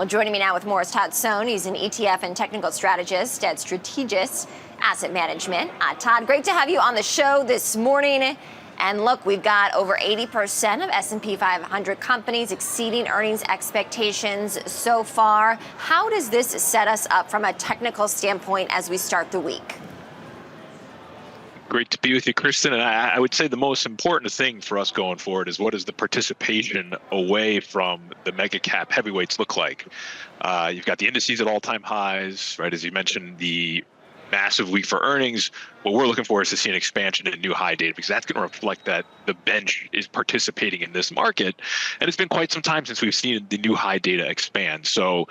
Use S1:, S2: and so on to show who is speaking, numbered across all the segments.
S1: Well, joining me now with more is Todd Sohn. He's an ETF and technical strategist at Strategis Asset Management. Todd, great to have you on the show this morning. And look, we've got over 80% of S&P 500 companies exceeding earnings expectations so far. How does this set us up from a technical standpoint as we start the week?
S2: Great to be with you, Kristen. And I would say the most important thing for us going forward is what does the participation away from the mega cap heavyweights look like? You've got the indices at all-time highs, right? As you mentioned, the massive week for earnings. What we're looking for is to see an expansion in new high data, because that's going to reflect that the bench is participating in this market. And it's been quite some time since we've seen the new high data expand. So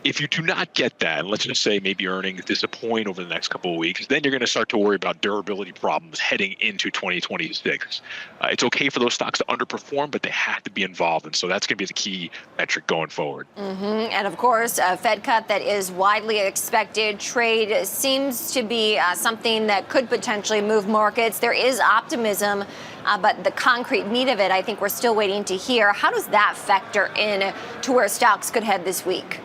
S2: if you do not get that, and let's just say maybe earnings disappoint over the next couple of weeks, then you're going to start to worry about durability problems heading into 2026. It's okay for those stocks to underperform, but they have to be involved. And so that's going to be the key metric going forward.
S1: And of course, a Fed cut that is widely expected. Trade seems to be something that could potentially move markets. There is optimism, but the concrete meat of it, I think we're still waiting to hear. How does that factor in to where stocks could head this week?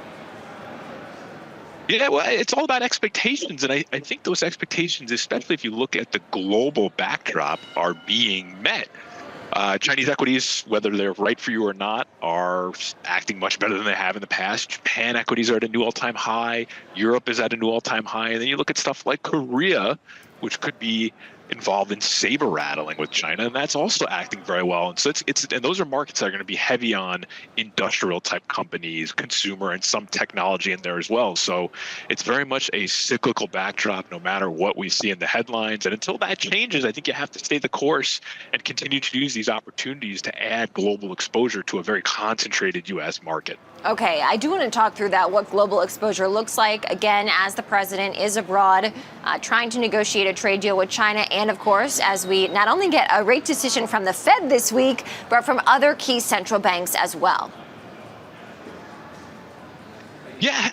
S2: Yeah, well, it's all about expectations. And I think those expectations, especially if you look at the global backdrop, are being met. Chinese equities, whether they're right for you or not, are acting much better than they have in the past. Japan equities are at a new all-time high. Europe is at a new all-time high. And then you look at stuff like Korea, which could be involved in saber rattling with China, and that's also acting very well. And so and those are markets that are going to be heavy on industrial type companies, consumer, and some technology in there as well. So it's very much a cyclical backdrop, no matter what we see in the headlines. And until that changes, I think you have to stay the course and continue to use these opportunities to add global exposure to a very concentrated U.S. market.
S1: Okay, I do want to talk through that, what global exposure looks like, again, as the president is abroad, trying to negotiate a trade deal with China. And of course, as we not only get a rate decision from the Fed this week, but from other key central banks as well.
S2: Yeah,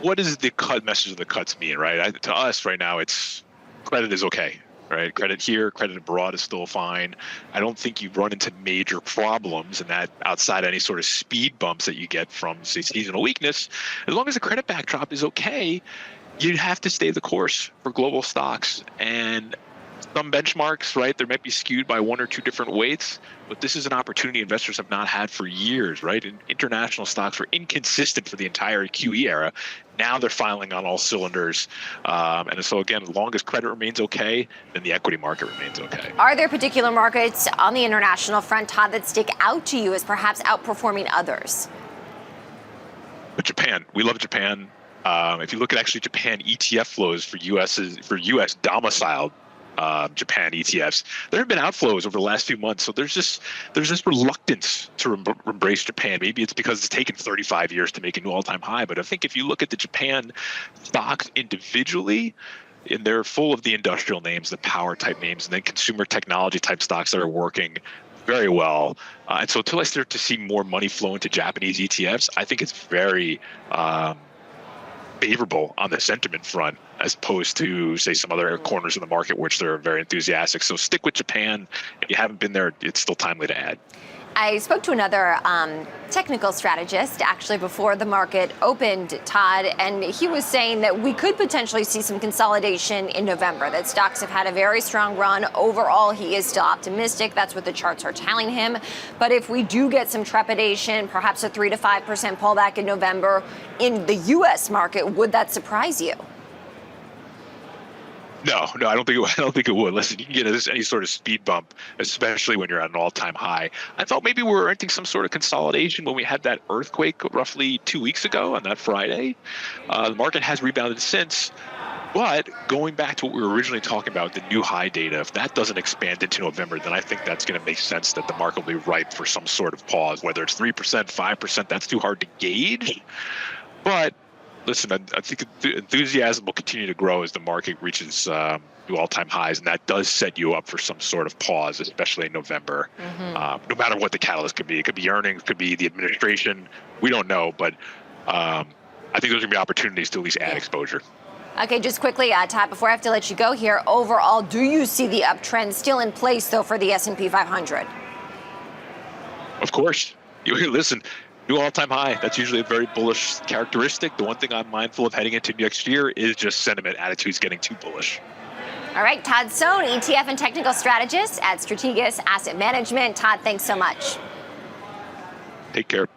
S2: what does the message of the cuts mean, right? To us right now, it's credit is okay. Right, credit here, credit abroad is still fine. I don't think you run into major problems, and that outside any sort of speed bumps that you get from, say, seasonal weakness, as long as the credit backdrop is okay, you have to stay the course for global stocks. And some benchmarks, right, they might be skewed by one or two different weights, but this is an opportunity investors have not had for years, right? And international stocks were inconsistent for the entire QE era. Now they're filing on all cylinders. And so, again, as long as credit remains okay, then the equity market remains okay.
S1: Are there particular markets on the international front, Todd, that stick out to you as perhaps outperforming others?
S2: But Japan, we love Japan. If you look at actually Japan ETF flows for U.S. domiciled Japan ETFs, there have been outflows over the last few months. So there's this reluctance to embrace Japan. Maybe it's because it's taken 35 years to make a new all-time high. But I think if you look at the Japan stocks individually, and they're full of the industrial names, the power type names, and then consumer technology type stocks that are working very well. And so until I start to see more money flow into Japanese ETFs, I think it's very favorable on the sentiment front, as opposed to, say, some other corners of the market which they're very enthusiastic. So stick with Japan. If you haven't been there, it's still timely to add.
S1: I spoke to another technical strategist actually before the market opened, Todd, and he was saying that we could potentially see some consolidation in November, that stocks have had a very strong run. Overall, he is still optimistic. That's what the charts are telling him. But if we do get some trepidation, perhaps a 3 to 5% pullback in November in the U.S. market, would that surprise you?
S2: No, I don't think it would. Listen, you can get any sort of speed bump, especially when you're at an all-time high. I thought maybe we were entering some sort of consolidation when we had that earthquake roughly 2 weeks ago on that Friday. The market has rebounded since. But going back to what we were originally talking about, the new high data, if that doesn't expand into November, then I think that's going to make sense that the market will be ripe for some sort of pause, whether it's 3%, 5%, that's too hard to gauge. But listen, I think enthusiasm will continue to grow as the market reaches new all-time highs, and that does set you up for some sort of pause, especially in November. No matter what the catalyst could be. It could be earnings, could be the administration. We don't know, but I think there's going to be opportunities to at least add exposure.
S1: Okay, just quickly, Todd, before I have to let you go here, overall, do you see the uptrend still in place, though, for the S&P 500?
S2: Of course. Listen, New all-time high. That's usually a very bullish characteristic. The one thing I'm mindful of heading into next year is just sentiment. Attitudes getting too bullish.
S1: All right, Todd Sohn, ETF and technical strategist at Strategas Asset Management. Todd, thanks so much.
S2: Take care.